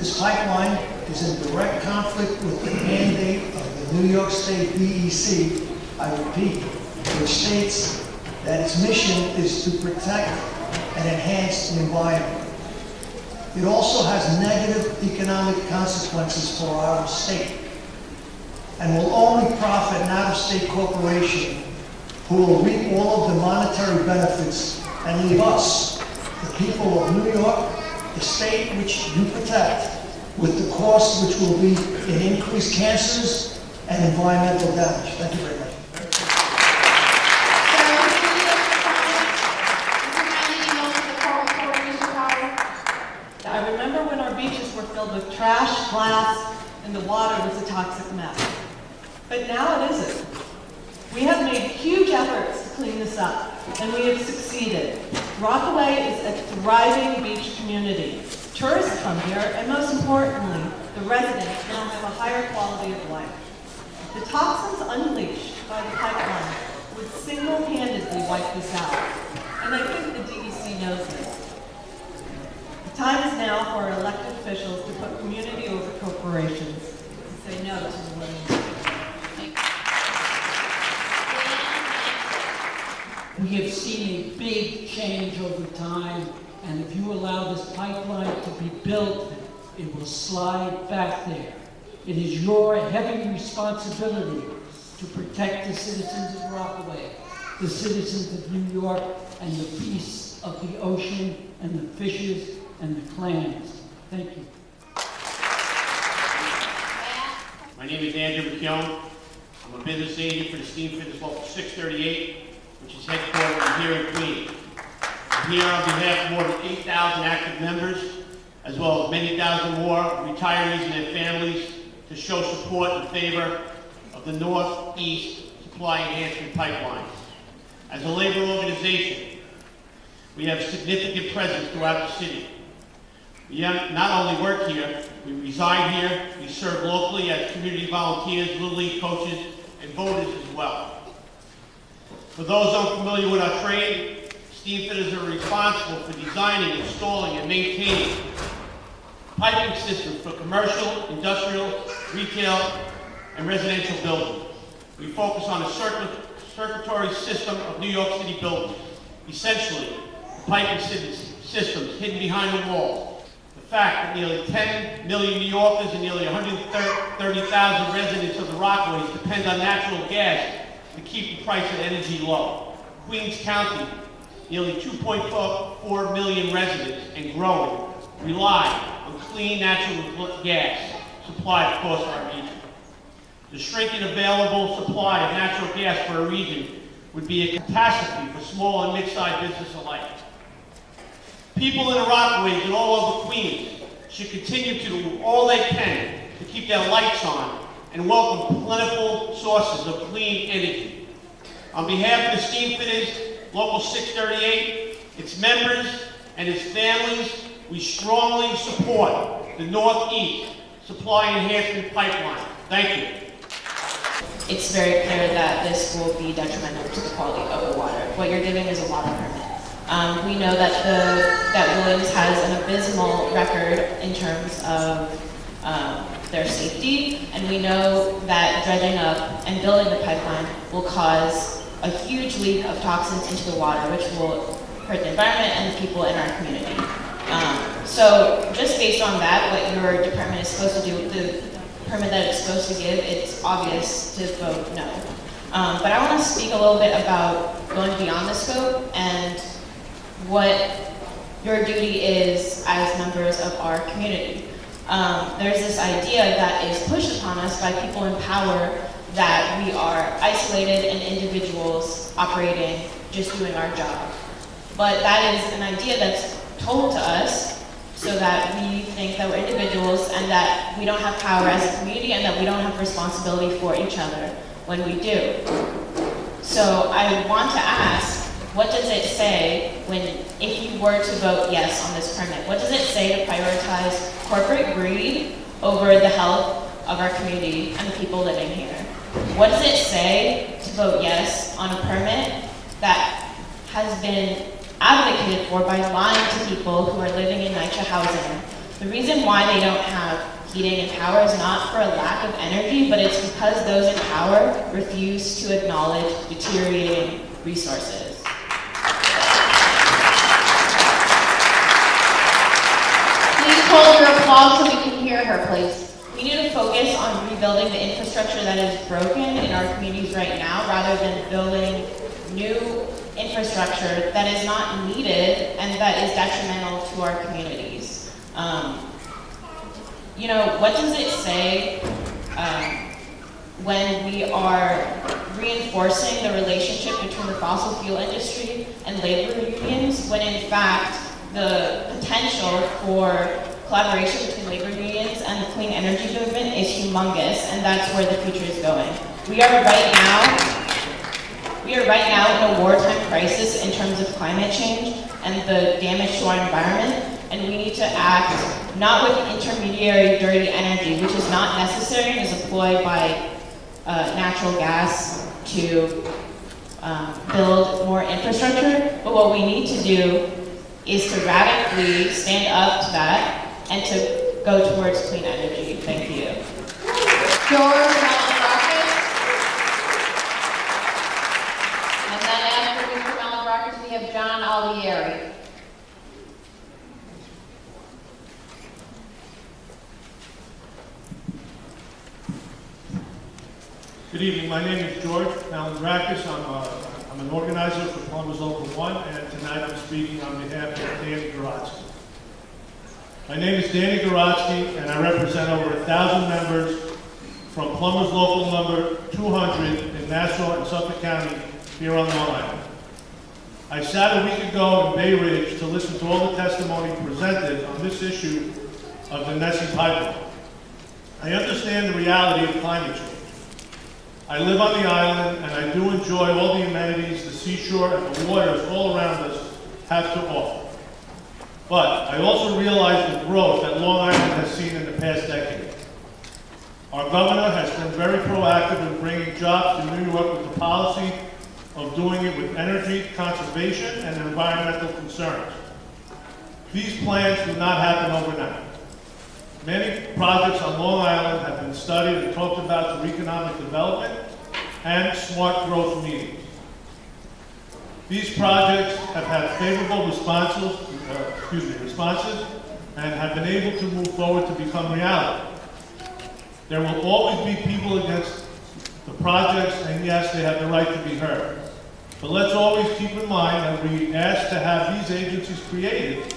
This pipeline is in direct conflict with the mandate of the New York State DEC, I repeat, which states that its mission is to protect and enhance the environment. It also has negative economic consequences for our state and will only profit an out-of-state corporation who will reap all of the monetary benefits and leave us, the people of New York, the state which you protect, with the cost which will be in increased cancers and environmental damage. Thank you very much. I remember when our beaches were filled with trash, glass, and the water was a toxic mess. But now it isn't. We have made huge efforts to clean this up, and we have succeeded. Rockaway is a thriving beach community. Tourists come here, and most importantly, the residents now have a higher quality of life. The toxins unleashed by the pipeline would single-handedly wipe this out, and I think the DEC knows this. The time is now for our elected officials to put community over corporations and say no to the Williams. We have seen a big change over time, and if you allow this pipeline to be built, it will slide back there. It is your heavy responsibility to protect the citizens of Rockaway, the citizens of New York, and the peace of the ocean, and the fishes, and the clams. Thank you. My name is Andrew McKeown. I'm a business agent for the Steamfitters Local 638, which is headquartered here in Queens. I'm here on behalf of more than 8,000 active members, as well as many thousand more retirees and their families, to show support in favor of the Northeast Supply Enhancement Pipeline. As a labor organization, we have significant presence throughout the city. We not only work here, we reside here, we serve locally as community volunteers, Little League coaches, and voters as well. For those unfamiliar with our trade, steamfitters are responsible for designing, installing, and maintaining piping systems for commercial, industrial, retail, and residential buildings. We focus on a circulatory system of New York City buildings. Essentially, the piping systems hidden behind the walls. The fact that nearly 10 million New Yorkers and nearly 130,000 residents of the Rockaways depend on natural gas to keep the price of energy low. Queens County, nearly 2.4 million residents and growing, rely on clean natural gas supplied across our region. The shrinking available supply of natural gas for a region would be a catastrophe for small and mid-sized business alike. People in the Rockaways and all over Queens should continue to do all they can to keep their lights on and welcome plentiful sources of clean energy. On behalf of the Steamfitters Local 638, its members, and its families, we strongly support the Northeast Supply Enhancement Pipeline. Thank you. It's very clear that this will be detrimental to the quality of the water. What you're giving is a water permit. We know that Williams has an abysmal record in terms of their safety, and we know that dredging up and building the pipeline will cause a huge leak of toxins into the water, which will hurt the environment and the people in our community. So just based on that, what your department is supposed to do, the permit that it's supposed to give, it's obvious to vote no. But I want to speak a little bit about going beyond the scope and what your duty is as members of our community. There's this idea that is pushed upon us by people in power that we are isolated and individuals operating, just doing our job. But that is an idea that's told to us so that we think that we're individuals and that we don't have power as a community and that we don't have responsibility for each other when we do. So I want to ask, what does it say if you were to vote yes on this permit? What does it say to prioritize corporate greed over the health of our community and the people living here? What does it say to vote yes on a permit that has been advocated for by lying to people who are living in NYCHA housing, The reason why they don't have heating and power is not for a lack of energy, but it's because those in power refuse to acknowledge deteriorating resources. Please hold your applause so we can hear her, please. We need to focus on rebuilding the infrastructure that is broken in our communities right now, rather than building new infrastructure that is not needed and that is detrimental to our communities. You know, what does it say when we are reinforcing the relationship between the fossil fuel industry and labor unions, when in fact the potential for collaboration between labor unions and the clean energy movement is humongous, and that's where the future is going. We are right now in a wartime crisis in terms of climate change and the damage to our environment, and we need to act not with intermediary dirty energy, which is not necessary and is employed by natural gas to build more infrastructure, but what we need to do is to radically stand up to that and to go towards clean energy. Thank you. George Malagrakis. And then after Mr. Malagrakis, we have John Olieri. Good evening. My name is George Malagrakis. I'm an organizer for Plumbers Local 1, and tonight I'm speaking on behalf of Danny Gorotsky. My name is Danny Gorotsky, and I represent over 1,000 members from Plumbers Local number 200 in Nassau and Suffolk County here on Long Island. I sat a week ago in Bay Ridge to listen to all the testimony presented on this issue of the Nessie pipeline. I understand the reality of climate change. I live on the island, and I do enjoy all the amenities the seashore and the waters all around us have to offer. But I also realize the growth that Long Island has seen in the past decade. Our governor has been very proactive in bringing jobs to New York with the policy of doing it with energy, conservation, and environmental concerns. These plans do not happen overnight. Many projects on Long Island have been studied and talked about through economic development and smart growth meetings. These projects have had favorable responses and have been able to move forward to become reality. There will always be people against the projects, and yes, they have the right to be heard. But let's always keep in mind that we asked to have these agencies created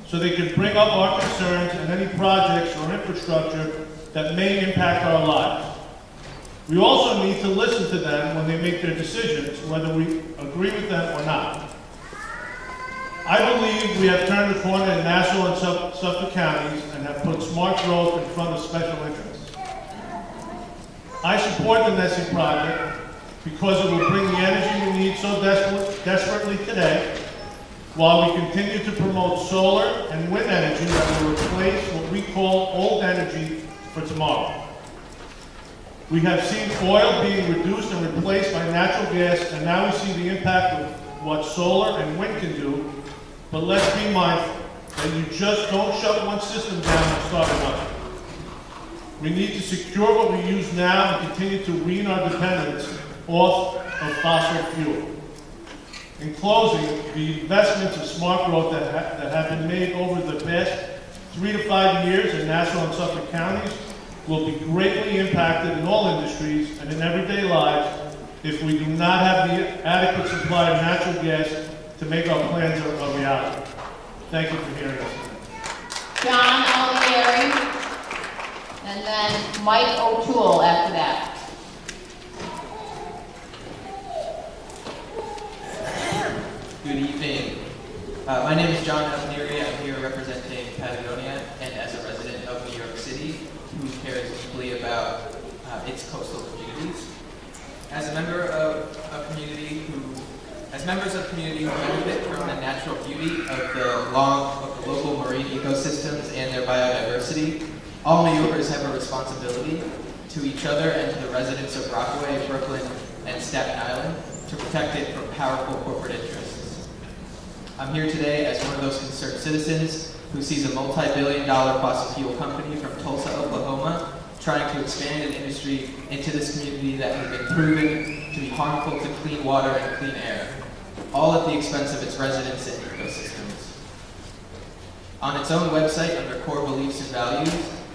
so they can bring up our concerns and any projects or infrastructure that may impact our lives. We also need to listen to them when they make their decisions, whether we agree with them or not. I believe we have turned the corner in Nassau and Suffolk counties and have put smart growth in front of special interests. I support the Nessie project because it will bring the energy we need so desperately today, while we continue to promote solar and wind energy that will replace what we call old energy for tomorrow. We have seen oil being reduced and replaced by natural gas, and now we see the impact of what solar and wind can do. But let's be mindful that you just don't shut one system down and start another. We need to secure what we use now and continue to wean our dependence off of fossil fuel. In closing, the investments of smart growth that have been made over the past 3 to 5 years in Nassau and Suffolk counties will be greatly impacted in all industries and in everyday lives if we do not have the adequate supply of natural gas to make our plans a reality. Thank you for hearing us tonight. John Olieri. And then Mike O'Toole after that. Good evening. My name is John Olieri. I'm here representing Patagonia and as a resident of New York City who cares deeply about its coastal communities. As members of community who benefit from the natural beauty of the local marine ecosystems and their biodiversity, all New Yorkers have a responsibility to each other and to the residents of Rockaway, Brooklyn, and Staten Island to protect it from powerful corporate interests. I'm here today as one of those concerned citizens who sees a multi-billion-dollar fossil fuel company from Tulsa, Oklahoma, trying to expand an industry into this community that has been proven to be harmful to clean water and clean air, all at the expense of its residents and ecosystems. On its own website, under core beliefs and values,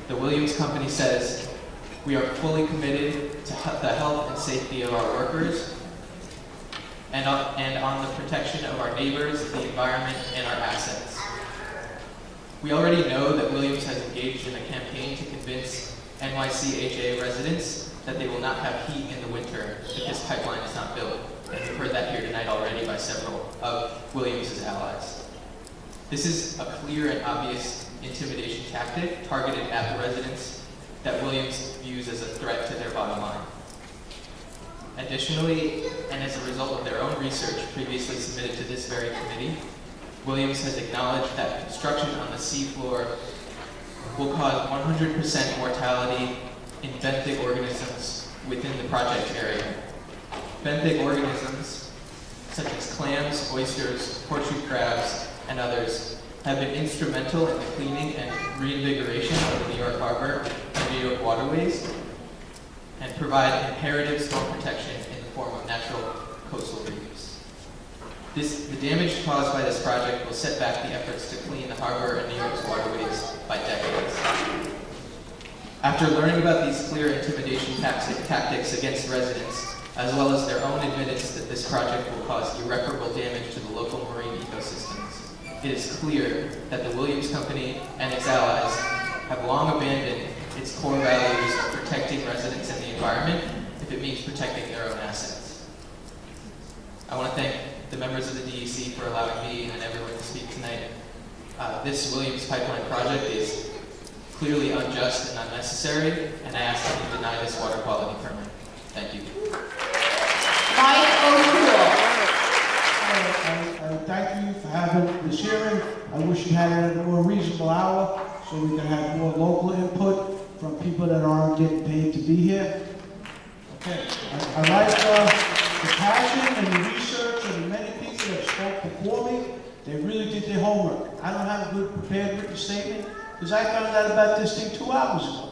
the Williams Company says, "We are fully committed to the health and safety of our workers and on the protection of our neighbors, the environment, and our assets." We already know that Williams has engaged in a campaign to convince NYCHA residents that they will not have heat in the winter if this pipeline is not built. And we've heard that here tonight already by several of Williams' allies. This is a clear and obvious intimidation tactic targeted at the residents that Williams views as a threat to their bottom line. Additionally, and as a result of their own research previously submitted to this very committee, Williams has acknowledged that construction on the seafloor will cause 100% mortality in benthic organisms within the project area. Benthic organisms, such as clams, oysters, horseshoe crabs, and others, have been instrumental in the cleaning and reinvigoration of the New York Harbor and New York waterways, and provide imperative storm protection in the form of natural coastal reefs. The damage caused by this project will set back the efforts to clean the harbor and New York's waterways by decades. After learning about these clear intimidation tactics against residents, as well as their own admittance that this project will cause irreparable damage to the local marine ecosystems, it is clear that the Williams Company and its allies have long abandoned its core values of protecting residents and the environment if it means protecting their own assets. I want to thank the members of the DEC for allowing me and everyone to speak tonight. This Williams Pipeline project is clearly unjust and unnecessary, and I ask that you deny this water quality permit. Thank you. Mike O'Toole. I thank you for having this hearing. I wish you had it at a more reasonable hour so we can have more local input from people that aren't getting paid to be here. Okay, I like the passion and the research and the many people that spoke before me. They really did their homework. I don't have a good prepared written statement because I found out about this thing 2 hours ago.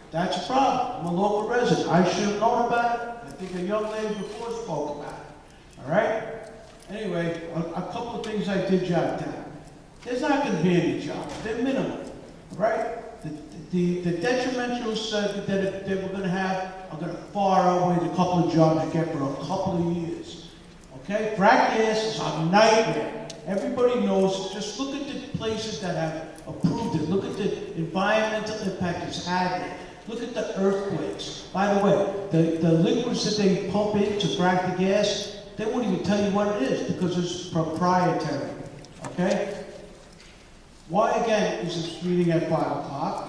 That's a problem. I'm a local resident. I should have known about it. I think a young lady before spoke about it. All right? Anyway, a couple of things I did jot down. There's not going to be any jobs. They're minimal. All right? The detrimentals that they were going to have are going to far outweigh the couple of jobs you get for a couple of years. Okay? Frack gas is a nightmare. Everybody knows. Just look at the places that have approved it. Look at the environmental impact it's had. Look at the earthquakes. By the way, the liquids that they pump in to frack the gas, they won't even tell you what it is because it's proprietary. Okay? Why again is this meeting at 5 o'clock?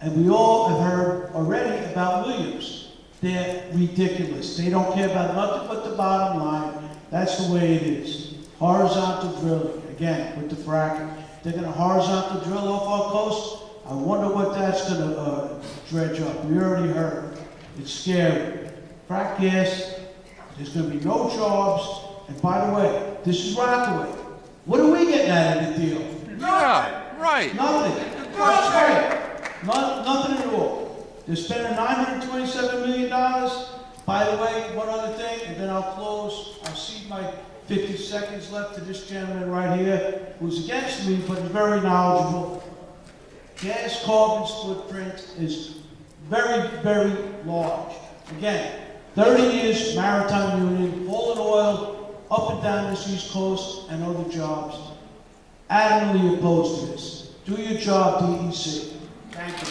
And we all have heard already about Williams. They're ridiculous. They don't care about nothing but the bottom line. That's the way it is. Horizontal drilling, again, with the fracking. They're going to horizontal drill off our coast. I wonder what that's going to dredge up. We already heard. It's scary. Frack gas, there's going to be no jobs. And by the way, this is Rockaway. What are we getting out of the deal? Yeah, right. Nothing. That's right. Nothing at all. They're spending $927 million. By the way, one other thing, and then I'll close. I'll cede my 50 seconds left to this gentleman right here, who's against me, but very knowledgeable. Gas carbon's footprint is very, very large. Again, 30 years maritime union, hauling oil up and down this East Coast and other jobs. Adamantly opposed to this. Do your job, DEC. Thank you.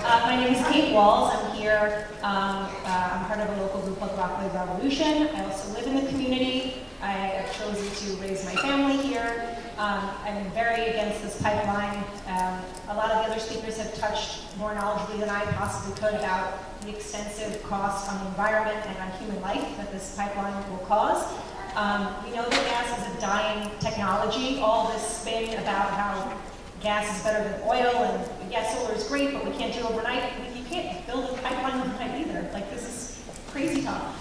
My name is Kate Walls. I'm here. I'm part of a local group called Rockaway Revolution. I also live in the community. I have chosen to raise my family here. I'm very against this pipeline. A lot of the other speakers have touched more knowledgeably than I possibly could about the extensive costs on the environment and on human life that this pipeline will cause. We know that gas is a dying technology. All this spin about how gas is better than oil, and yes, solar is great, but we can't do it overnight. You can't build a pipeline overnight either. Like, this is crazy talk.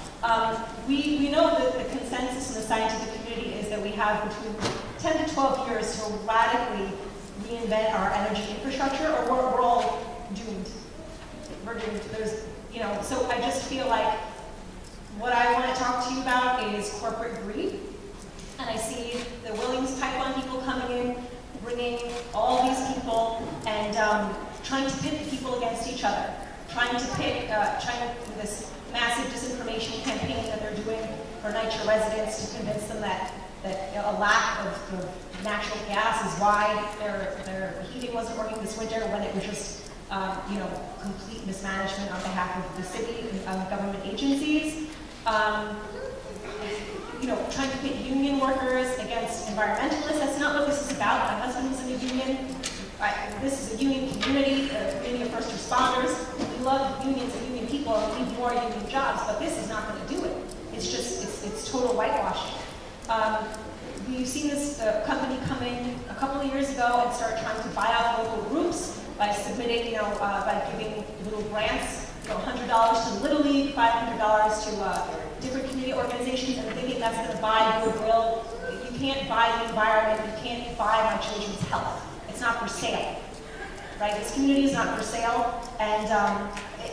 We know that the consensus in the scientific community is that we have between 10 to 12 years to radically reinvent our energy infrastructure, or we're all doomed. We're doomed. There's, you know, so I just feel like what I want to talk to you about is corporate greed. And I see the Williams pipeline people coming in, bringing all these people and trying to pit people against each other, trying to this massive disinformation campaign that they're doing for NYCHA residents to convince them that a lack of natural gas is why their heating wasn't working this winter, when it was just complete mismanagement on behalf of the city and government agencies. Trying to pit union workers against environmentalists. That's not what this is about. My husband was in a union. This is a union community, a community of first responders. We love unions and union people, and we need more union jobs, but this is not going to do it. It's just, it's total whitewashing. You've seen this company come in a couple of years ago and start trying to buy out local groups by submitting, by giving little grants, $100 to Little League, $500 to different community organizations, and thinking that's going to buy goodwill. You can't buy the environment. You can't buy my children's health. It's not for sale, right? This community is not for sale, and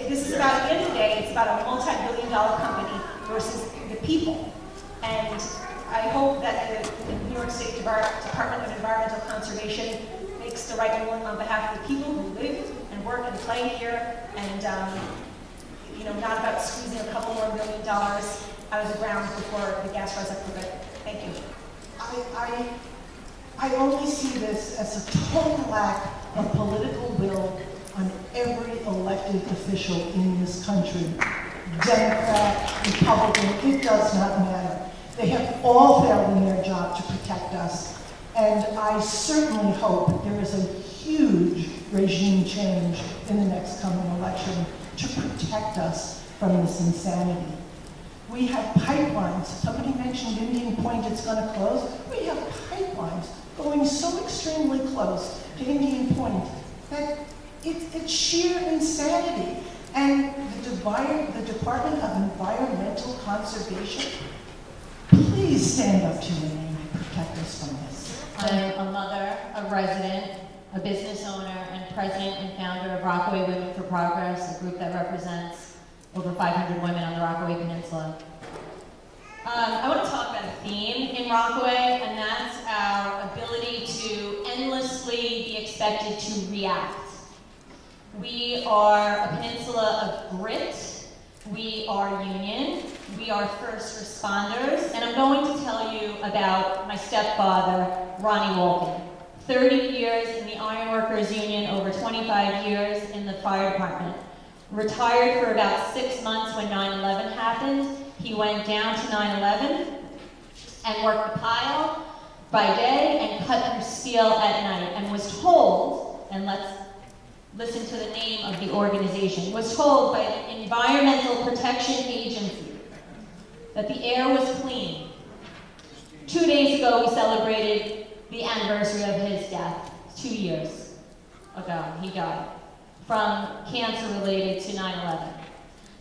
this is about, at the end of the day, it's about a multi-billion-dollar company versus the people. And I hope that the New York State Department of Environmental Conservation makes the right ruling on behalf of the people who live and work and play here, and not about squeezing a couple more $1 million out of the ground before the gas rise up for good. Thank you. I only see this as a total lack of political will on every elected official in this country. Democrat, Republican, it does not matter. They have all failed in their job to protect us. And I certainly hope there is a huge regime change in the next coming election to protect us from this insanity. We have pipelines. Somebody mentioned Indian Point, it's going to close. We have pipelines going so extremely close to Indian Point that it's sheer insanity. And the Department of Environmental Conservation, please stand up to your name and protect us from this. I'm a mother, a resident, a business owner, and president and founder of Rockaway Women for Progress, a group that represents over 500 women on the Rockaway Peninsula. I want to talk about a theme in Rockaway, and that's our ability to endlessly be expected to react. We are a peninsula of grit, we are union, we are first responders, and I'm going to tell you about my stepfather, Ronnie Walken. 30 years in the Ironworkers Union, over 25 years in the fire department. Retired for about 6 months when 9/11 happened. He went down to 9/11 and worked the pile by day and cut through steel at night, and was told, and let's listen to the name of the organization, was told by the Environmental Protection Agency that the air was clean. 2 days ago, we celebrated the anniversary of his death. 2 years ago, he died from cancer related to 9/11.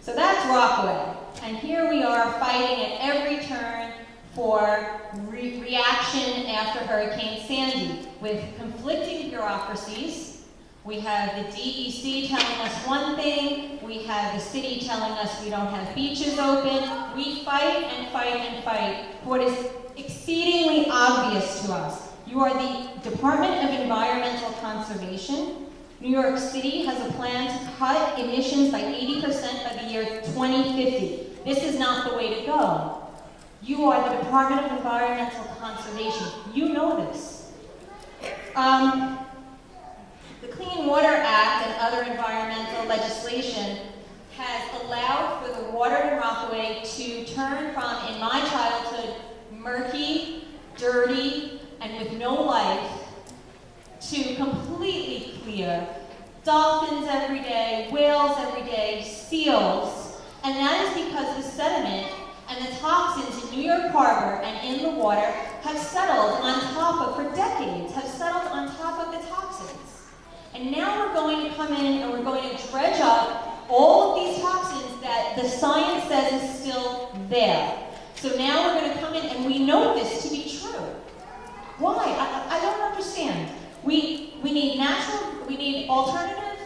So that's Rockaway. And here we are fighting at every turn for reaction after Hurricane Sandy with conflicting bureaucracies. We have the DEC telling us one thing, we have the city telling us we don't have beaches open. We fight and fight and fight for what is exceedingly obvious to us. You are the Department of Environmental Conservation. New York City has a plan to cut emissions by 80% by the year 2050. This is not the way to go. You are the Department of Environmental Conservation. You know this. The Clean Water Act and other environmental legislation has allowed for the water in Rockaway to turn from, in my childhood, murky, dirty, and with no life, to completely clear. Dolphins every day, whales every day, seals. And that is because the sediment and the toxins in New York Harbor and in the water have settled on top of, for decades, have settled on top of the toxins. And now we're going to come in and we're going to dredge up all of these toxins that the science says is still there. So now we're going to come in, and we know this to be true. Why? I don't understand. We need alternative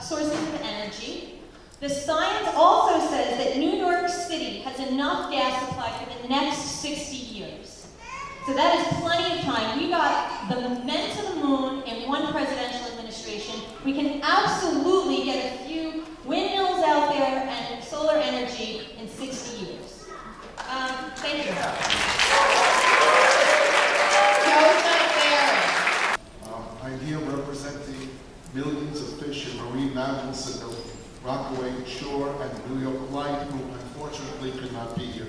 sources of energy. The science also says that New York City has enough gas supply for the next 60 years. So that is plenty of time. We got the men to the moon in one presidential administration. We can absolutely get a few windmills out there and solar energy in 60 years. Thank you. I'm here representing millions of fish and marine mammals in the Rockaway shore and New York Light, who unfortunately could not be here.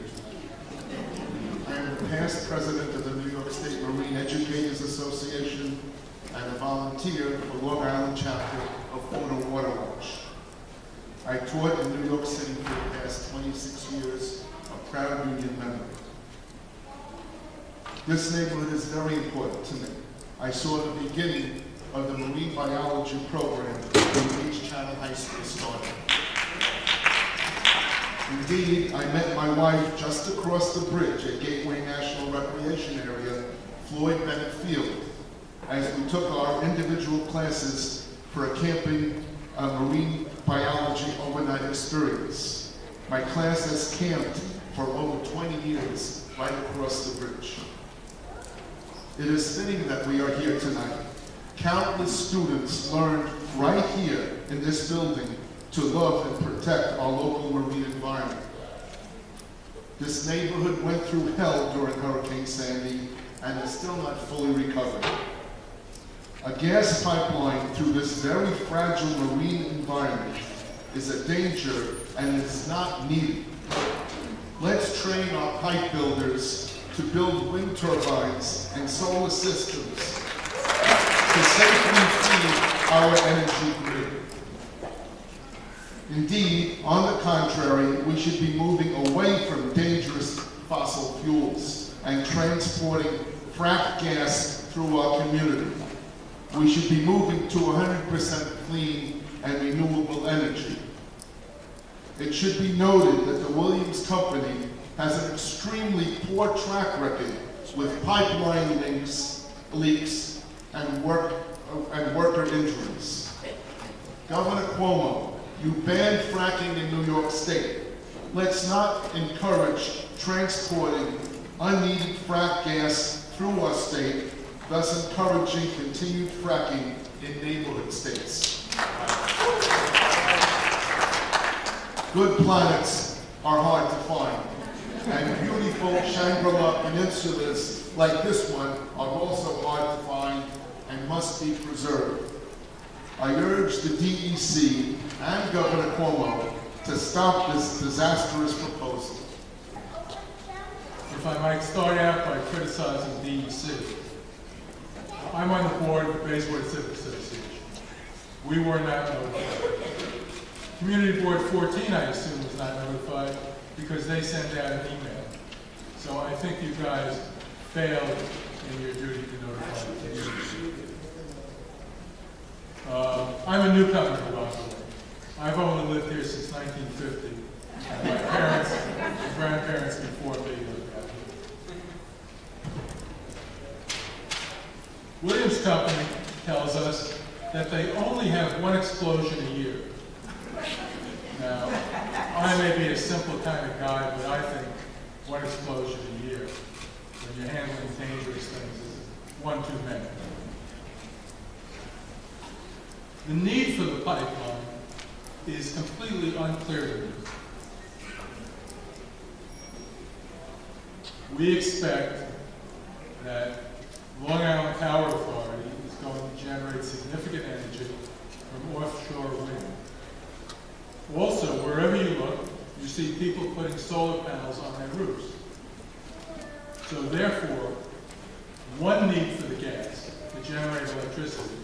I am the past president of the New York State Marine Educators Association and a volunteer for Long Island chapter of Fauna Water Watch. I taught in New York City for the past 26 years, a proud union member. This neighborhood is very important to me. I saw the beginning of the marine biology program when East Channel High School started. Indeed, I met my wife just across the bridge at Gateway National Recreation Area, Floyd Bennett Field, as we took our individual classes for a camping marine biology overnight experience. My class has camped for over 20 years right across the bridge. It is fitting that we are here tonight. Countless students learned right here in this building to love and protect our local marine environment. This neighborhood went through hell during Hurricane Sandy and is still not fully recovered. A gas pipeline through this very fragile marine environment is a danger and is not needed. Let's train our pipe builders to build wind turbines and solar systems to safely feed our energy grid. Indeed, on the contrary, we should be moving away from dangerous fossil fuels and transporting fracked gas through our community. We should be moving to 100% clean and renewable energy. It should be noted that the Williams Company has an extremely poor track record with pipeline leaks and worker injuries. Governor Cuomo, you banned fracking in New York State. Let's not encourage transporting unneeded frack gas through our state, thus encouraging continued fracking in neighborhood states. Good planets are hard to find, and beautiful Shangri-La peninsulas like this one are also hard to find and must be preserved. I urge the DEC and Governor Cuomo to stop this disastrous proposal. If I might start out by criticizing DEC. I'm on the board of the Bayswater Civic Association. We were not notified. Community Board 14, I assume, was not notified because they sent out an email. So I think you guys failed in your duty to notify the community. I'm a newcomer to Rockaway. I've only lived here since 1950. And my parents and grandparents before me lived out here. Williams Company tells us that they only have one explosion a year. Now, I may be a simple kind of guy, but I think one explosion a year when you're handling dangerous things is one too many. The need for the pipeline is completely unclear to me. We expect that Long Island Power Authority is going to generate significant energy from offshore wind. Also, wherever you look, you see people putting solar panels on their roofs. So therefore, one need for the gas to generate electricity,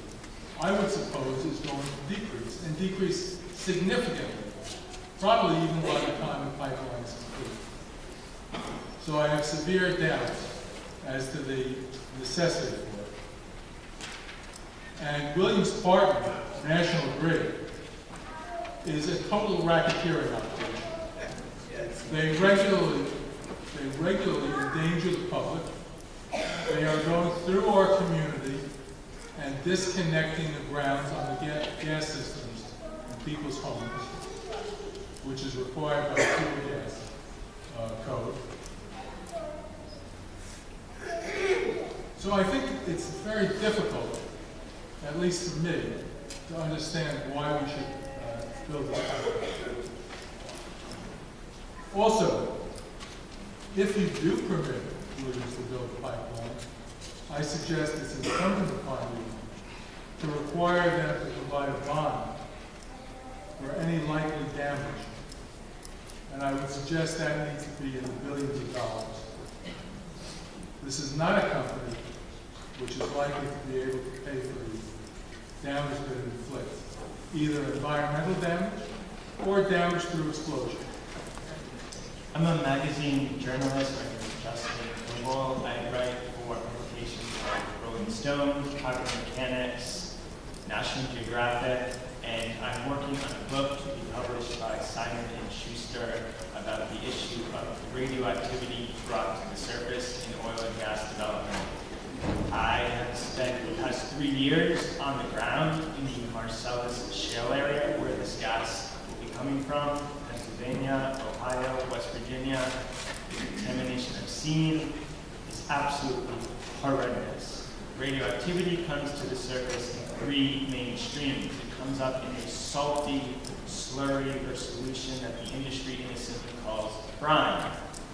I would suppose, is going to decrease, and decrease significantly, probably even by the time the pipeline is complete. So I have severe doubts as to the necessity for it. And Williams' partner, National Grid, is a total racketeering operation. They regularly endanger the public They are going through our community and disconnecting the grounds on the gas systems in people's homes, which is required by the fuel gas code. So I think it's very difficult, at least for me, to understand why we should build this pipeline. Also, if you do permit Williams to build a pipeline, I suggest it's incumbent upon you to require them to provide a bond for any likely damage. And I would suggest that needs to be in the billions of dollars. This is not a company which is likely to be able to pay for the damage that it inflicts, either environmental damage or damage through explosion. I'm a magazine journalist. My name is Justin Global. I write for publications like Rolling Stone, Popular Mechanics, National Geographic, and I'm working on a book to be published by Simon & Schuster about the issue of radioactivity brought to the surface in oil and gas development. I have spent the past 3 years on the ground in the Marcellus Shale area where this gas will be coming from. Pennsylvania, Ohio, West Virginia. The contamination I've seen is absolutely horrendous. Radioactivity comes to the surface in 3 main streams. It comes up in a salty slurry or solution that the industry innocently calls brine.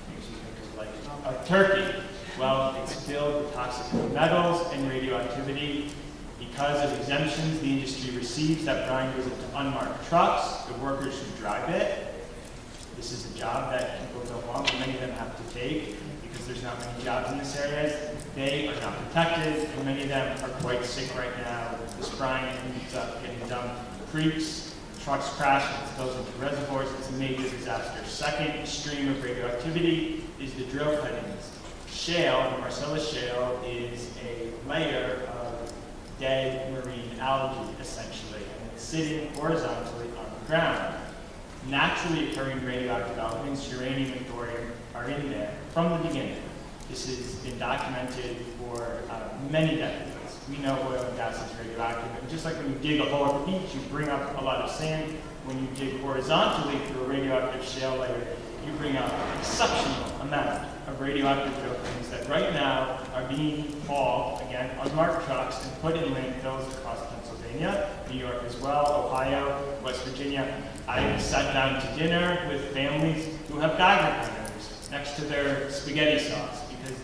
Makes you think of like a turkey. Well, it's filled with toxic metals and radioactivity. Because of exemptions the industry receives, that brine goes into unmarked trucks. The workers who drive it. This is a job that people don't want, but many of them have to take because there's not many jobs in this area. They are not protected, and many of them are quite sick right now. This brine ends up getting dumped in creeks, trucks crash, and it spills into reservoirs. It's a major disaster. Second stream of radioactivity is the drill cuttings. Shale, the Marcellus Shale, is a layer of dead marine algae, essentially, and it's sitting horizontally on the ground. Naturally occurring radioactive elements, uranium and thorium, are in there from the beginning. This has been documented for many decades. We know oil and gas is radioactive, and just like when you dig a hole at the beach, you bring up a lot of sand. When you dig horizontally through a radioactive shale layer, you bring up an exceptional amount of radioactive drill-cuttings that right now are being hauled, again, unmarked trucks and put in landfills across Pennsylvania, New York as well, Ohio, West Virginia. I sat down to dinner with families who have Geiger counters next to their spaghetti sauce because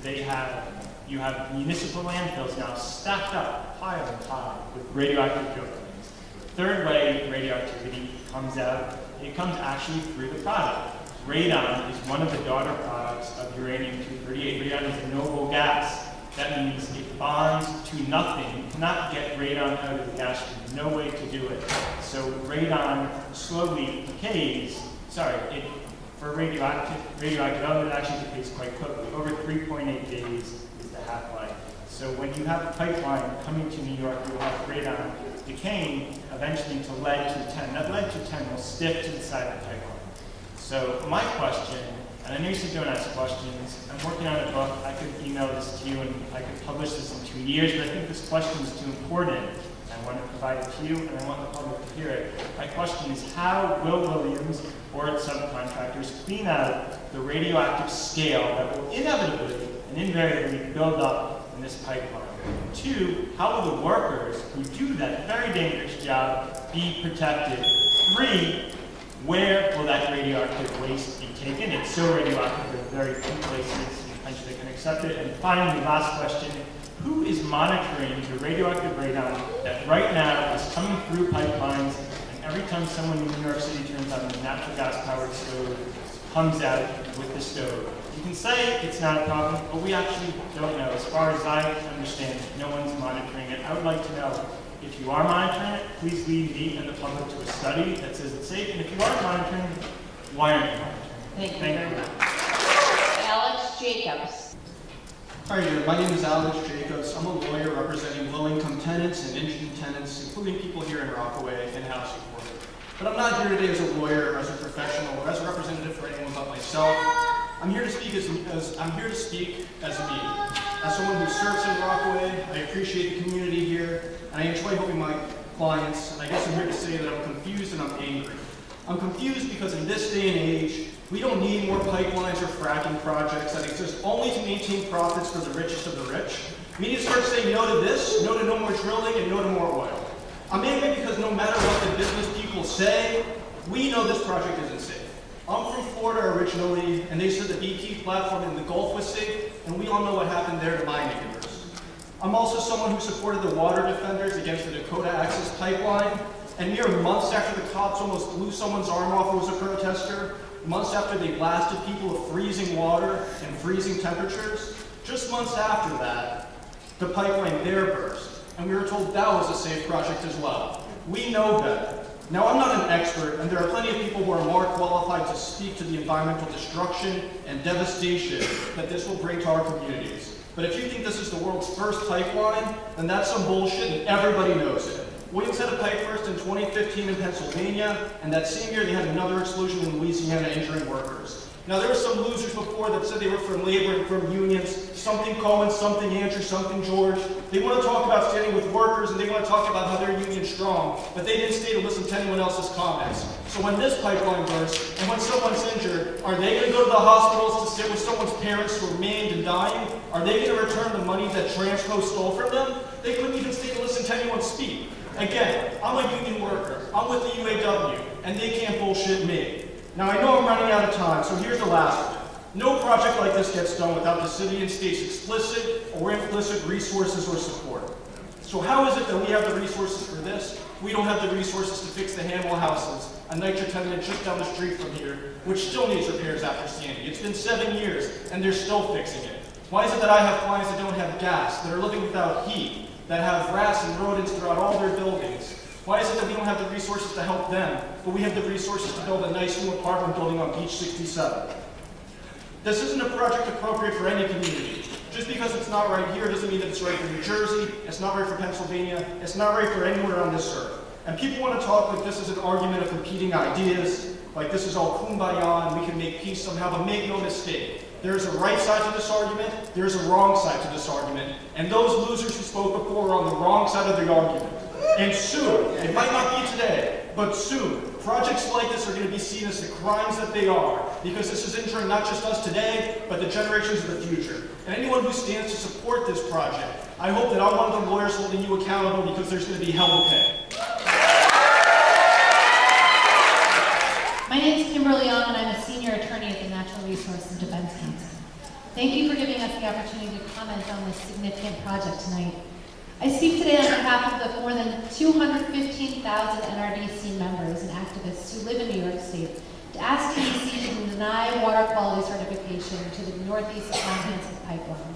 you have municipal landfills now stacked up, pile and pile, with radioactive drill-cuttings. Third way radioactivity comes out, it comes actually through the product. Radon is one of the daughter products of uranium-238. Radon is a noble gas. That means it bonds to nothing. You cannot get radon out of the gas stream. No way to do it. So radon slowly decays. For radioactive element, it actually decays quite quickly. Over 3.8 days is the half-life. So when you have a pipeline coming to New York, you'll have radon decaying eventually to lead-210. That lead-210 will stick to the side of the pipeline. So my question, and I know you said don't ask questions, I'm working on a book. I could email this to you and I could publish this in 2 years, but I think this question is too important. I want to provide it to you and I want the public to hear it. My question is, how will Williams or its subcontractors clean out the radioactive scale that will inevitably and invariably build up in this pipeline? 2, how will the workers who do that very dangerous job be protected? 3, where will that radioactive waste be taken? It's so radioactive there are very few places in the country that can accept it. And finally, last question, who is monitoring the radioactive radon that right now is coming through pipelines, and every time someone in New York City turns on a natural gas-powered stove, comes out with the stove? You can say it's not a problem, but we actually don't know. As far as I understand, no one's monitoring it. I would like to know, if you are monitoring it, please lead me and the public to a study that says it's safe. And if you aren't monitoring it, why aren't you monitoring it? Thank you very much. Alex Jacobs. Hi there, my name is Alex Jacobs. I'm a lawyer representing low-income tenants and indigent tenants, including people here in Rockaway and housing support. But I'm not here today as a lawyer, or as a professional, or as a representative for anyone but myself. I'm here to speak as me. As someone who serves in Rockaway, I appreciate the community here, and I enjoy helping my clients, and I guess I'm here to say that I'm confused and I'm angry. I'm confused because in this day and age, we don't need more pipelines or fracking projects that exist only to maintain profits for the richest of the rich. We need to start saying no to this, no to no more drilling, and no to more oil. I'm angry because no matter what the business people say, we know this project isn't safe. I'm from Florida originally, and they said the BP platform in the Gulf was safe, and we all know what happened there to my neighbors. I'm also someone who supported the water defenders against the Dakota Access Pipeline, and mere months after the cops almost blew someone's arm off who was a protester, months after they blasted people with freezing water and freezing temperatures, just months after that, the pipeline there burst, and we were told that was a safe project as well. We know better. Now, I'm not an expert, and there are plenty of people who are more qualified to speak to the environmental destruction and devastation that this will bring to our communities. But if you think this is the world's first pipeline, then that's some bullshit, and everybody knows it. Williams had a pipe burst in 2015 in Pennsylvania, and that same year they had another explosion in Louisiana injuring workers. Now, there were some losers before that said they were from labor and from unions, something Cohen, something Andrew, something George. They want to talk about standing with workers, and they want to talk about how they're union strong, but they didn't stay to listen to anyone else's comments. So when this pipeline bursts, and when someone's injured, are they going to go to the hospitals to sit with someone's parents who are maimed and dying? Are they going to return the money that Transco stole from them? They couldn't even stay to listen to anyone speak. Again, I'm a union worker. I'm with the UAW, and they can't bullshit me. Now, I know I'm running out of time, so here's the last one. No project like this gets done without the city and state's explicit or implicit resources or support. So how is it that we have the resources for this? We don't have the resources to fix the Hamwell houses, a nitrogen tenement just down the street from here, which still needs repairs after Sandy. It's been 7 years, and they're still fixing it. Why is it that I have clients that don't have gas, that are living without heat, that have rats and rodents throughout all their buildings? Why is it that we don't have the resources to help them, but we have the resources to build a nice new apartment building on Beach 67? This isn't a project appropriate for any community. Just because it's not right here doesn't mean that it's right for New Jersey, it's not right for Pennsylvania, it's not right for anywhere on this earth. And people want to talk like this is an argument of competing ideas, like this is all kumbaya and we can make peace somehow, but make no mistake. There's a right side to this argument, there's a wrong side to this argument, and those losers who spoke before are on the wrong side of the argument. And soon, it might not be today, but soon, projects like this are going to be seen as the crimes that they are, because this is injuring not just us today, but the generations of the future. And anyone who stands to support this project, I hope that I'm one of the lawyers holding you accountable, because there's going to be hell to pay. My name is Kimberly Young, and I'm a senior attorney at the Natural Resources and Defense Council. Thank you for giving us the opportunity to comment on this significant project tonight. I speak today on behalf of the more than 215,000 NRDC members and activists who live in New York State to ask DEC to deny water quality certification to the Northeast Comprehensive Pipeline.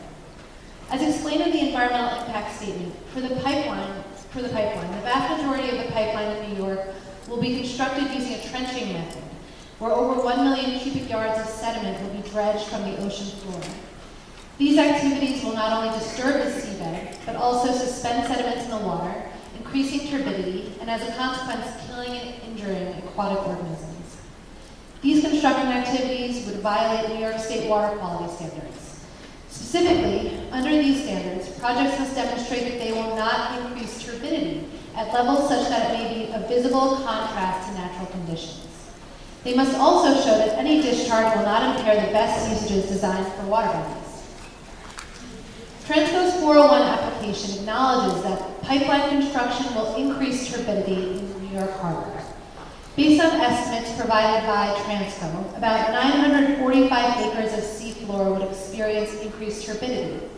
As explained in the environmental impact statement, for the pipeline, the vast majority of the pipeline in New York will be constructed using a trenching method, where over 1 million cubic yards of sediment will be dredged from the ocean floor. These activities will not only disturb the seabed, but also suspend sediments in the water, increasing turbidity, and as a consequence, killing and injuring aquatic organisms. These construction activities would violate New York State water quality standards. Specifically, under these standards, projects must demonstrate that they will not increase turbidity at levels such that it may be a visible contrast to natural conditions. They must also show that any discharge will not impair the best usages designed for water bodies. Transco's 401 application acknowledges that pipeline construction will increase turbidity in New York Harbor. Based on estimates provided by Transco, about 945 acres of seafloor would experience increased turbidity.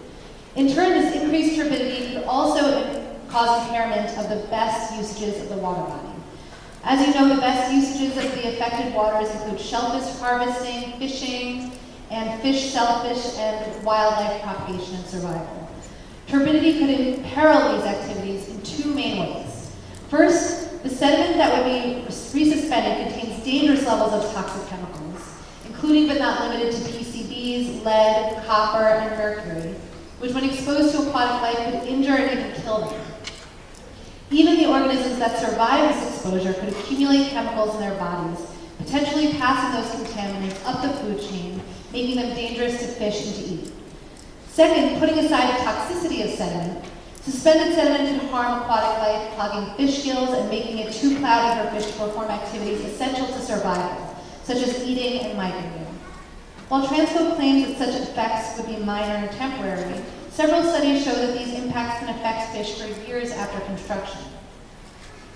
In turn, this increased turbidity could also cause impairment of the best usages of the water body. As you know, the best usages of the affected waters include shellfish harvesting, fishing, and fish, shellfish, and wildlife propagation and survival. Turbidity could imperil these activities in two main ways. First, the sediment that would be resuspended contains dangerous levels of toxic chemicals, including but not limited to PCBs, lead, copper, and mercury, which when exposed to aquatic life could injure and even kill them. Even the organisms that survive this exposure could accumulate chemicals in their bodies, potentially passing those contaminants up the food chain, making them dangerous to fish and to eat. Second, putting aside the toxicity of sediment, suspended sediment can harm aquatic life, clogging fish gills and making it too cloudy for fish to perform activities essential to survival, such as eating and migrating. While Transco claims that such effects would be minor and temporary, several studies show that these impacts can affect fish for years after construction.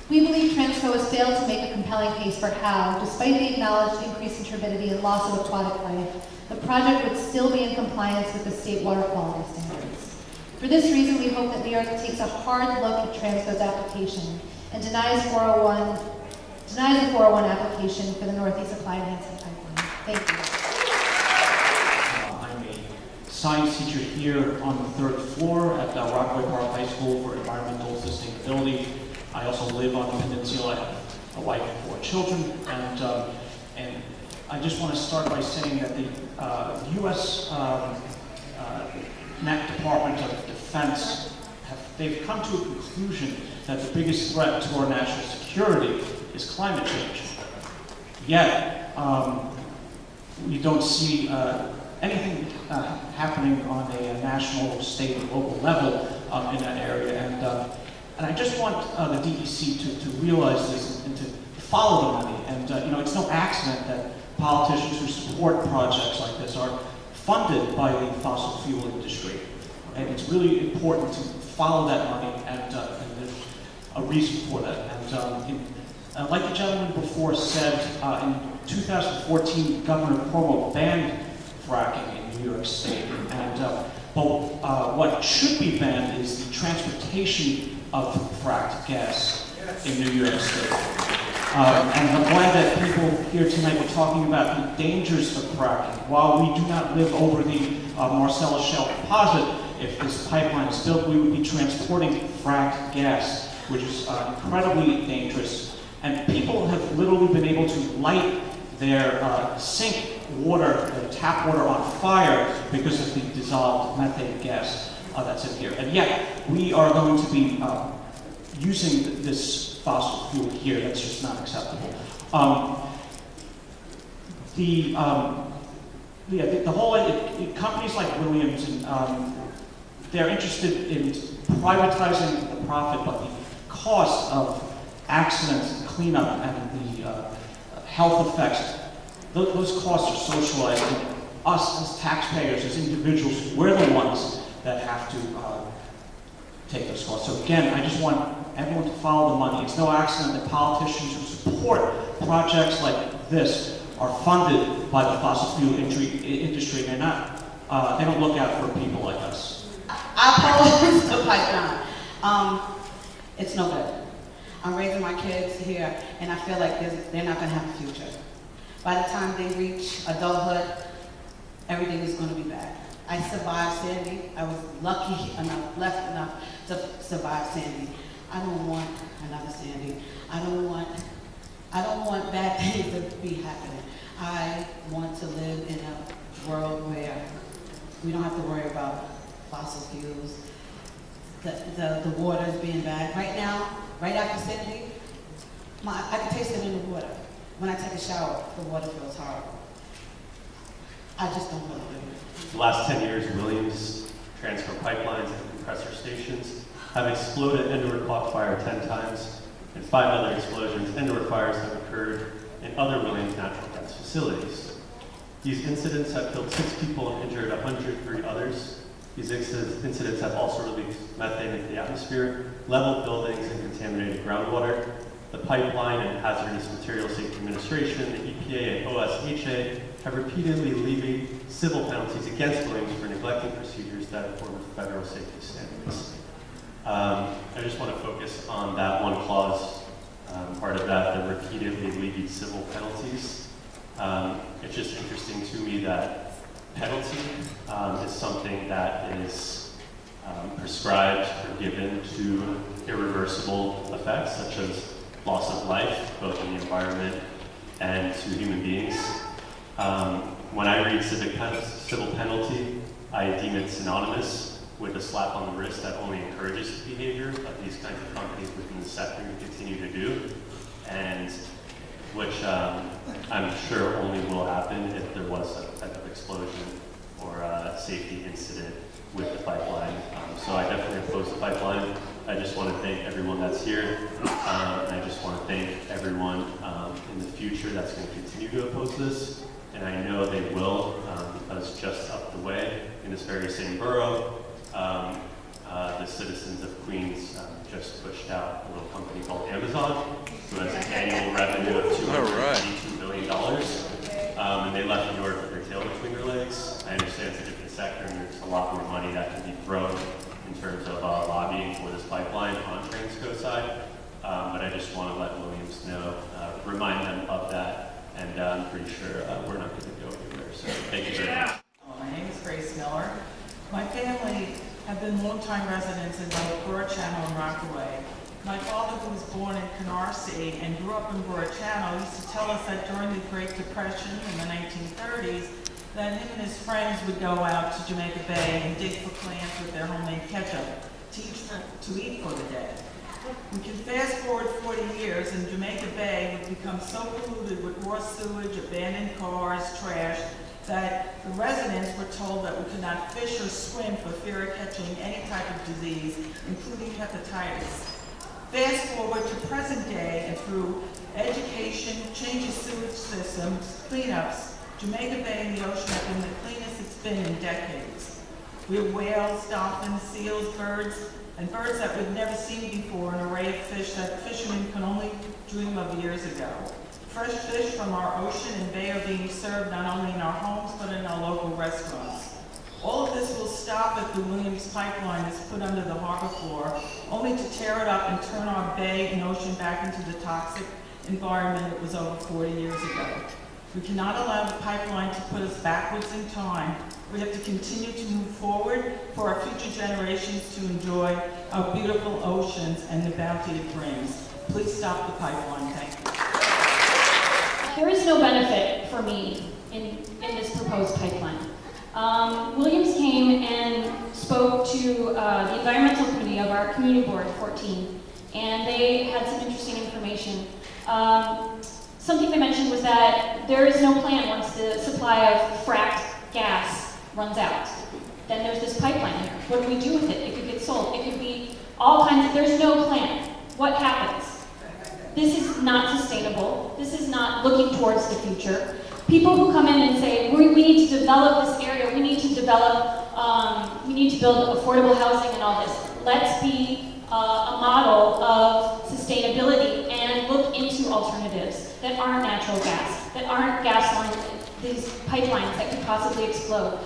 We believe Transco has failed to make a compelling case for how, despite the acknowledged increase in turbidity and loss of aquatic life, the project would still be in compliance with the state water quality standards. For this reason, we hope that New York takes a hard look at Transco's application and denies the 401 application for the Northeast Supply Enhancement Pipeline. Thank you. I'm a science teacher here on the 3rd floor at Rockaway Park High School for environmental sustainability. I also live on the peninsula. I have a wife and 4 children, and I just want to start by saying that the U.S. Department of Defense they've come to a conclusion that the biggest threat to our national security is climate change. Yet, we don't see anything happening on a national, state, and local level in that area. And I just want the DEC to realize this and to follow the money. And it's no accident that politicians who support projects like this are funded by the fossil fuel industry. And it's really important to follow that money, and there's a reason for that. And like the gentleman before said, in 2014, Governor Cuomo banned fracking in New York State. But what should be banned is the transportation of fracked gas in New York State. And I'm glad that people here tonight were talking about the dangers of fracking. While we do not live over the Marcellus Shale deposit, if this pipeline is built, we would be transporting fracked gas, which is incredibly dangerous. And people have literally been able to light their sink water, their tap water on fire because of the dissolved methane gas that's in here. And yet, we are going to be using this fossil fuel here. That's just not acceptable. The whole companies like Williams, and they're interested in privatizing the profit, but the cost of accidents and cleanup and the health effects, those costs are socialized. And us as taxpayers, as individuals, we're the ones that have to take those costs. So again, I just want everyone to follow the money. It's no accident that politicians who support projects like this are funded by the fossil fuel industry. They're not, they don't look out for people like us. I oppose the pipeline. It's no good. I'm raising my kids here, and I feel like they're not going to have a future. By the time they reach adulthood, everything is going to be bad. I survived Sandy. I was lucky enough, blessed enough to survive Sandy. I don't want another Sandy. I don't want bad things to be happening. I want to live in a world where we don't have to worry about fossil fuels, the water is being bad. Right now, right after Sandy, I can taste it in the water. When I take a shower, the water feels horrible. I just don't want to do it. The last 10 years, Williams, Transco pipelines, and compressor stations have exploded. Indoor caught fire 10 times, and 5 other explosions, indoor fires, have occurred in other Williams natural gas facilities. These incidents have killed 6 people and injured 103 others. These incidents have also released methane into the atmosphere, leveled buildings, and contaminated groundwater. The Pipeline and Hazardous Materials Safety Administration, the EPA, and OSHA have repeatedly levied civil penalties against Williams for neglecting procedures that accord with federal safety standards. I just want to focus on that one clause, part of that, the repeatedly levied civil penalties. It's just interesting to me that penalty is something that is prescribed or given to irreversible effects, such as loss of life, both in the environment and to human beings. When I read civil penalty, I deem it synonymous with a slap on the wrist that only encourages the behavior of these kinds of companies within the sector to continue to do, and which I'm sure only will happen if there was a type of explosion or safety incident with the pipeline. So I definitely oppose the pipeline. I just want to thank everyone that's here. And I just want to thank everyone in the future that's going to continue to oppose this. And I know they will, because just up the way, in this very same borough, the citizens of Queens just pushed out a little company called Amazon, who has an annual revenue of $282 billion. And they left New York with their tail between their legs. I understand it's a different sector, and there's a lot more money that can be thrown in terms of lobbying for this pipeline on Transco side. But I just want to let Williams know, remind them of that, and I'm pretty sure we're not going to go anywhere. So thank you very much. My name is Grace Miller. My family have been longtime residents in both Broad Channel and Rockaway. My father, who was born in Canarsie and grew up in Broad Channel, used to tell us that during the Great Depression in the 1930s, that him and his friends would go out to Jamaica Bay and dig for clams with their homemade ketchup to eat for the day. We can fast forward 40 years and Jamaica Bay would become so polluted with raw sewage, abandoned cars, trash, that the residents were told that we could not fish or swim for fear of catching any type of disease, including hepatitis. Fast forward to present day, and through education, change of sewage systems, cleanups, Jamaica Bay and the ocean have been the cleanest it's been in decades. We have whales, dolphins, seals, birds, and birds that we've never seen before, an array of fish that fishermen could only dream of years ago. Fresh fish from our ocean and bay are being served not only in our homes, but in our local restaurants. All of this will stop if the Williams pipeline is put under the harbor floor, only to tear it up and turn our bay and ocean back into the toxic environment it was over 40 years ago. We cannot allow the pipeline to put us backwards in time. We have to continue to move forward for our future generations to enjoy our beautiful oceans and the bounty it brings. Please stop the pipeline. Thank you. There is no benefit for me in this proposed pipeline. Williams came and spoke to the environmental committee of our community board 14, and they had some interesting information. Something they mentioned was that there is no plan once the supply of fracked gas runs out. Then there's this pipeline here. What do we do with it? It could get sold. It could be all kinds of, there's no plan. What happens? This is not sustainable. This is not looking towards the future. People who come in and say, we need to develop this area, we need to develop, we need to build affordable housing and all this. Let's be a model of sustainability and look into alternatives that aren't natural gas, that aren't gas lines, these pipelines that could possibly explode.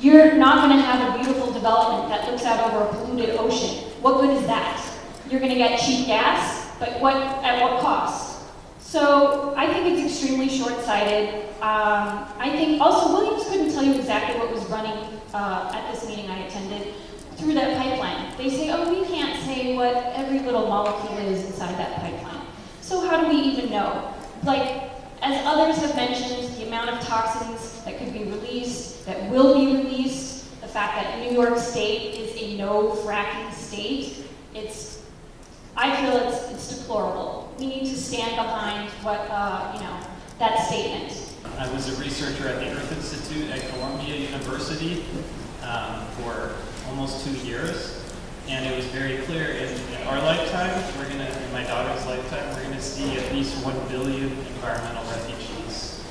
You're not going to have a beautiful development that looks out over a polluted ocean. What good is that? You're going to get cheap gas, but at what cost? So I think it's extremely short-sighted. I think also Williams couldn't tell you exactly what was running at this meeting I attended through that pipeline. They say, oh, we can't say what every little molecule is inside that pipeline. So how do we even know? Like, as others have mentioned, the amount of toxins that could be released, that will be released, the fact that New York State is a no fracking state, I feel it's deplorable. We need to stand behind what, that statement. I was a researcher at the Earth Institute at Columbia University for almost 2 years, and it was very clear in our lifetime, in my daughter's lifetime, we're gonna see at least 1 billion environmental refugees.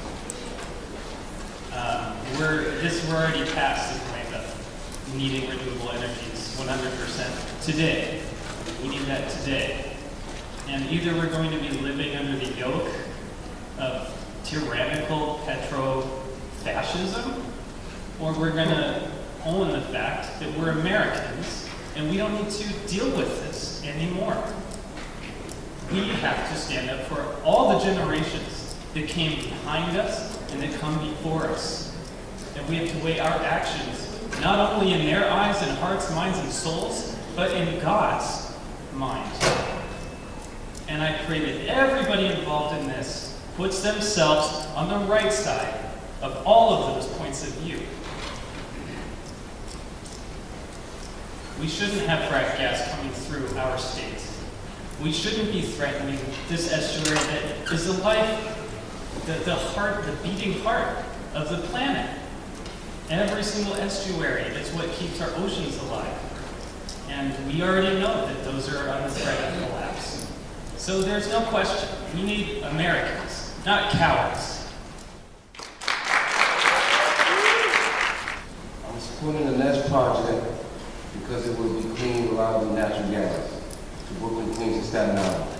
We're already past the point of needing renewable energies 100% today. We need that today. And either we're going to be living under the yoke of tyrannical petro-fascism, or we're going to own the fact that we're Americans and we don't need to deal with this anymore. We have to stand up for all the generations that came behind us and that come before us. And we have to weigh our actions, not only in their eyes and hearts, minds, and souls, but in God's mind. And I pray that everybody involved in this puts themselves on the right side of all of those points of view. We shouldn't have fracked gas coming through our state. We shouldn't be threatening this estuary that is the life, the heart, the beating heart of the planet. Every single estuary, it's what keeps our oceans alive. And we already know that those are on the threat of collapse. So there's no question, we need Americans, not cowards. I'm supporting the NEST project because it will be clean, reliable natural gas to Brooklyn, Queens, and Staten Island.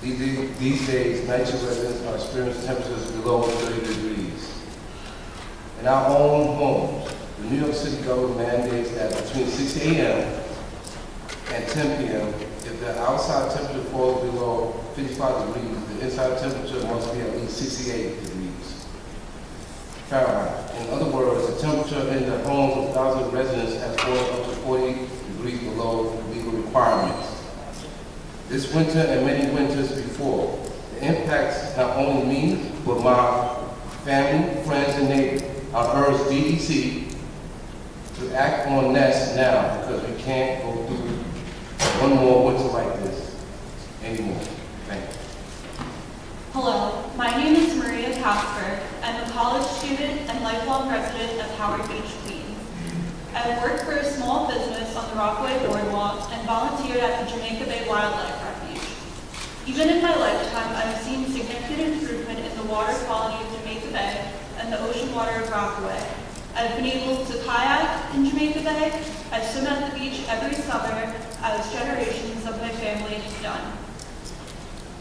These days, NYCHA residents are experiencing temperatures below 30 degrees. In our own homes, the New York City government mandates that between 6 a.m. and 10 p.m., if the outside temperature falls below 55 degrees, the inside temperature must be at least 68 degrees Fahrenheit. In other words, the temperature in the homes of thousands of residents has fallen up to 40 degrees below the legal requirements. This winter and many winters before, the impacts not only me, but my family, friends, and neighbors. I urge DEC to act on NEST now because we can't go through one more winter like this anymore. Thank you. Hello, my name is Maria Casper. I'm a college student and lifelong resident of Howard Beach, Queens. I've worked for a small business on the Rockaway Boardwalk and volunteered at the Jamaica Bay Wildlife Refuge. Even in my lifetime, I've seen significant improvement in the water quality of Jamaica Bay and the ocean water of Rockaway. I've been able to kayak in Jamaica Bay. I swim at the beach every summer, as generations of my family have done.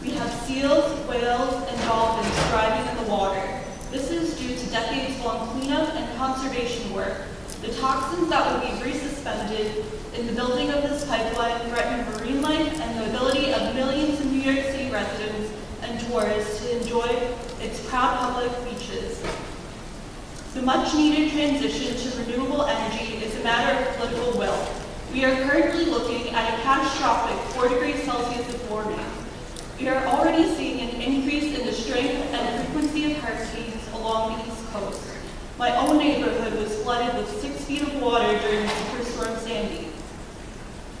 We have seals, whales, and dolphins thriving in the water. This is due to decades-long cleanup and conservation work. The toxins that will be resuspended in the building of this pipeline threaten marine life and the ability of millions of New York City residents and tourists to enjoy its proud public beaches. The much-needed transition to renewable energy is a matter of political will. We are currently looking at a catastrophic 4 degrees Celsius of warming. We are already seeing an increase in the strength and frequency of hurricanes along the East Coast. My own neighborhood was flooded with 6 feet of water during Superstorm Sandy.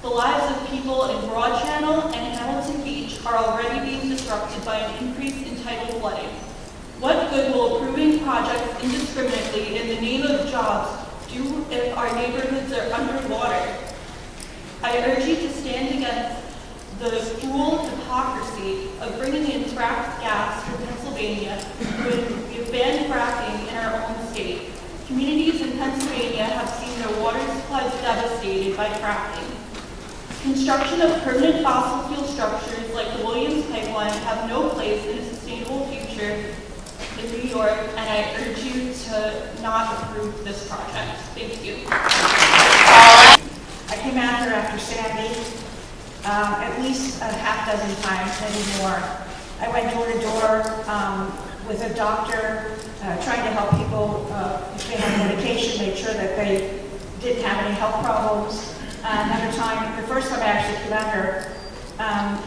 The lives of people in Broad Channel and Hamilton Beach are already being disrupted by an increase in tidal flooding. What good will approving projects indiscriminately in the name of jobs do if our neighborhoods are underwater? I urge you to stand against the cruel hypocrisy of bringing in fracked gas from Pennsylvania when we have banned fracking in our own state. Communities in Pennsylvania have seen their water supplies devastated by fracking. Construction of permanent fossil fuel structures like the Williams pipeline have no place in a sustainable future in New York, and I urge you to not approve this project. Thank you. I came out here after Sandy at least a half dozen times, maybe more. I went door to door with a doctor trying to help people if they had medication, make sure that they didn't have any health problems. Another time, the first time I actually came out here,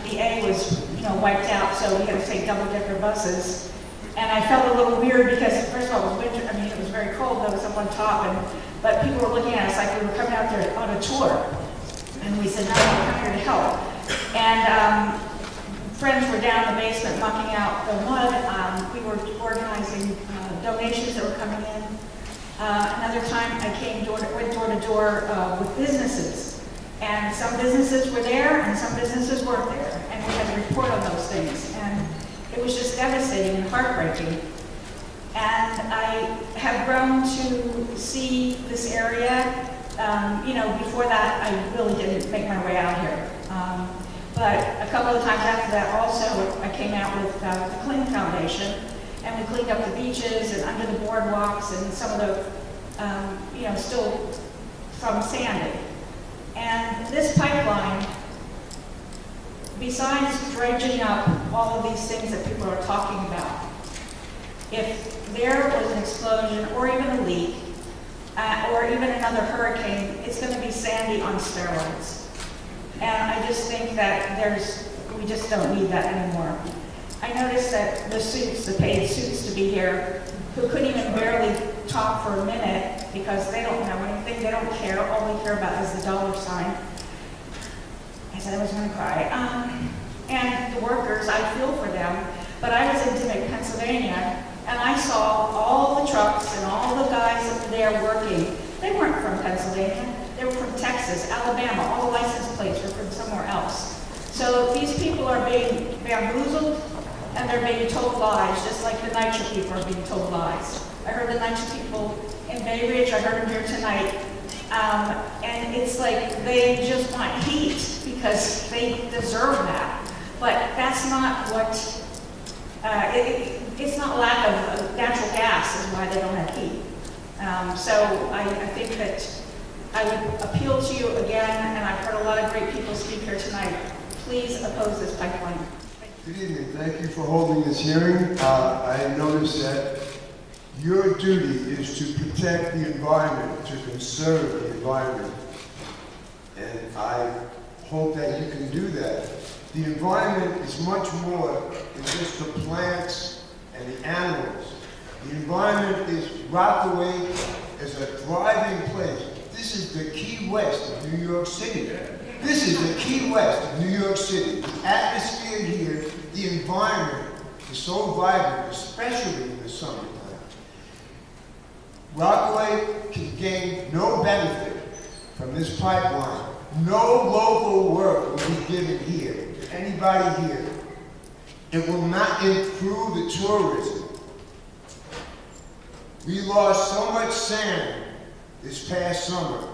the A was wiped out, so we had to take double-decker buses. And I felt a little weird because, first of all, it was winter. I mean, it was very cold. I was up on top, but people were looking at us like we were coming out there on a tour. And we said, no, we're coming here to help. And friends were down in the basement mucking out the mud. We were organizing donations that were coming in. Another time, I went door to door with businesses. And some businesses were there, and some businesses weren't there. And we had to report on those things. And it was just devastating and heartbreaking. And I have grown to see this area. Before that, I really didn't make my way out here. But a couple of times after that also, I came out with the Clean Foundation, and we cleaned up the beaches and under the boardwalks and some of the, still from Sandy. And this pipeline, besides dredging up all of these things that people are talking about, if there was an explosion or even a leak, or even another hurricane, it's going to be Sandy on steroids. And I just think that we just don't need that anymore. I noticed that the paid suits to be here, who couldn't even barely talk for a minute because they don't know anything, they don't care, all they care about is the dollar sign. I said I was going to cry. And the workers, I feel for them, but I was in Dimmock, Pennsylvania, And I saw all the trucks and all the guys up there working. They weren't from Pennsylvania. They were from Texas, Alabama. All the license plates were from somewhere else. So these people are being bamboozled and they're being told lies, just like the NYCHA people are being told lies. I heard the NYCHA people in Bay Ridge, I heard them here tonight. And it's like they just want heat because they deserve that. But that's not what, it's not lack of natural gas is why they don't have heat. So I think that I would appeal to you again, and I've heard a lot of great people speak here tonight. Please oppose this pipeline. Good evening. Thank you for holding this hearing. I noticed that your duty is to protect the environment, to conserve the environment. And I hope that you can do that. The environment is much more than just the plants and the animals. The environment is Rockaway as a thriving place. This is the Key West of New York City. This is the Key West of New York City. The atmosphere here, the environment is so vibrant, especially in the summertime. Rockaway can gain no benefit from this pipeline. No local work will be given here to anybody here. It will not improve the tourism. We lost so much sand this past summer.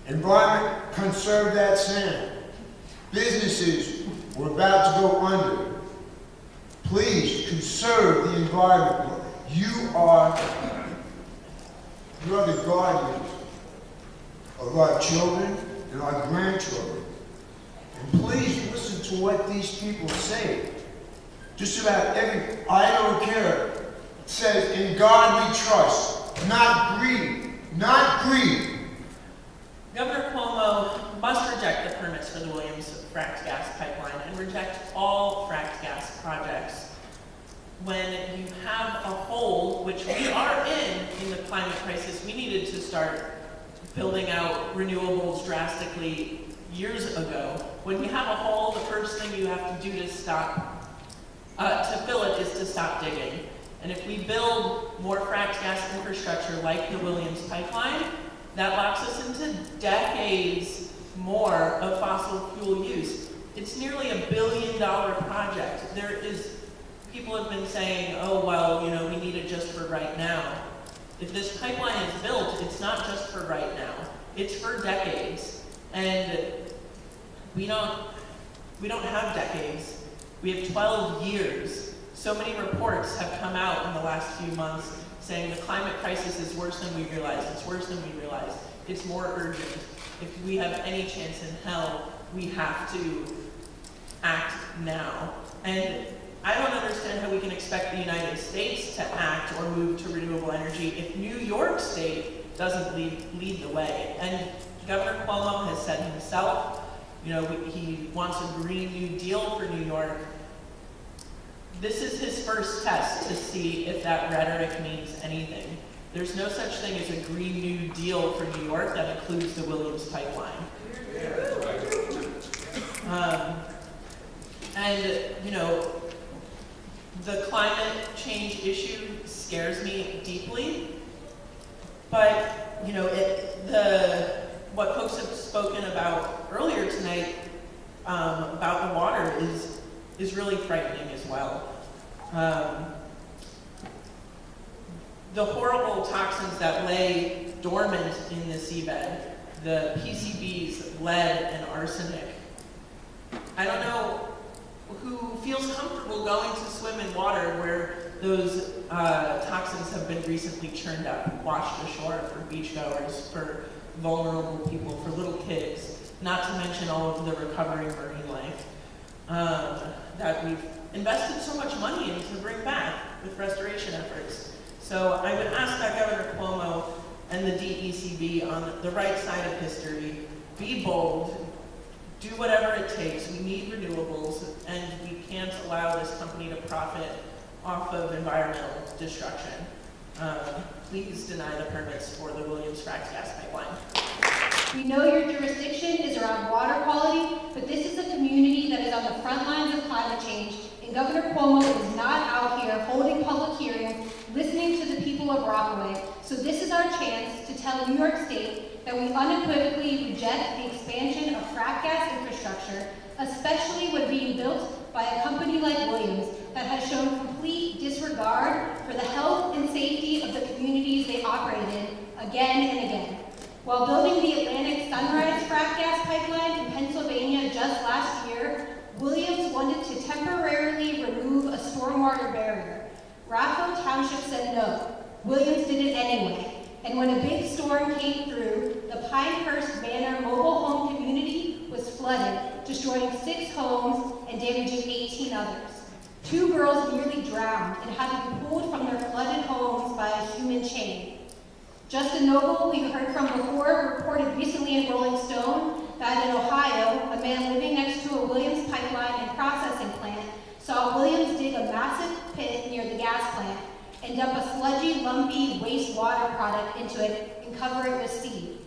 Environment conserve that sand. Businesses were about to go under. Please conserve the environment. You are the guardians of our children and our grandchildren. And please listen to what these people say. Just about I don't care. It says, in God we trust, not greed, not greed. Governor Cuomo must reject the permits for the Williams fracked gas pipeline and reject all fracked gas projects. When you have a hole, which we are in the climate crisis, we needed to start building out renewables drastically years ago. When you have a hole, the first thing you have to do to fill it is to stop digging. And if we build more fracked gas infrastructure like the Williams pipeline, that locks us into decades more of fossil fuel use. It's nearly $1 billion project. People have been saying, oh, well, we need it just for right now. If this pipeline is built, it's not just for right now. It's for decades. And we don't have decades. We have 12 years. So many reports have come out in the last few months saying the climate crisis is worse than we realized. It's worse than we realized. It's more urgent. If we have any chance in hell, we have to act now. And I don't understand how we can expect the United States to act or move to renewable energy if New York State doesn't lead the way. And Governor Cuomo has said himself, he wants a Green New Deal for New York. This is his first test to see if that rhetoric means anything. There's no such thing as a Green New Deal for New York that includes the Williams pipeline. The climate change issue scares me deeply, but what folks have spoken about earlier tonight about the water is really frightening as well. The horrible toxins that lay dormant in the seabed, the PCBs, lead, and arsenic. I don't know who feels comfortable going to swim in water where those toxins have been recently churned up, washed ashore for beachgoers, for vulnerable people, for little kids, not to mention all of the recovering marine life that we've invested so much money in to bring back with restoration efforts. So I would ask that Governor Cuomo and the DEC be on the right side of history, be bold, do whatever it takes. We need renewables, and we can't allow this company to profit off of environmental destruction. Please deny the permits for the Williams fracked gas pipeline. We know your jurisdiction is around water quality, but this is a community that is on the front lines of climate change, and Governor Cuomo is not out here holding public hearings listening to the people of Rockaway, so this is our chance to tell New York State that we unequivocally reject the expansion of frac gas infrastructure, especially when being built by a company like Williams that has shown complete disregard for the health and safety of the communities they operate in again and again. While building the Atlantic Sunrise frac gas pipeline in Pennsylvania just last year, Williams wanted to temporarily remove a stormwater barrier. Raffo Township said no. Williams did it anyway. And when a big storm came through, the Pinehurst Manor mobile home community was flooded, destroying 6 homes and damaging 18 others. 2 girls nearly drowned and had to be pulled from their flooded homes by a human chain. Justin Noble, who you heard from before, reported recently in Rolling Stone that in Ohio, a man living next to a Williams pipeline and processing plant saw Williams dig a massive pit near the gas plant and dump a sludgy, lumpy wastewater product into it and cover it with seed.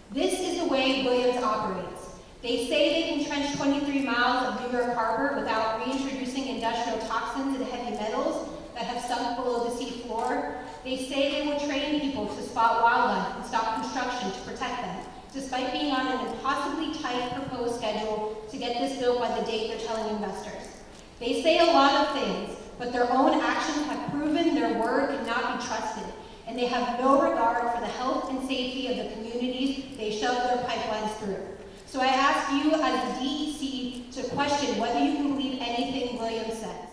This is the way Williams operates. They say they can trench 23 miles of New York Harbor without reintroducing industrial toxins and heavy metals that have sunk below the sea floor. They say they will train people to spot wildlife and stop construction to protect them, despite being on an impossibly tight proposed schedule to get this built by the date they're telling investors. They say a lot of things, but their own actions have proven their word cannot be trusted, and they have no regard for the health and safety of the communities they shove their pipelines through. So I ask you as the DEC to question whether you can believe anything Williams says.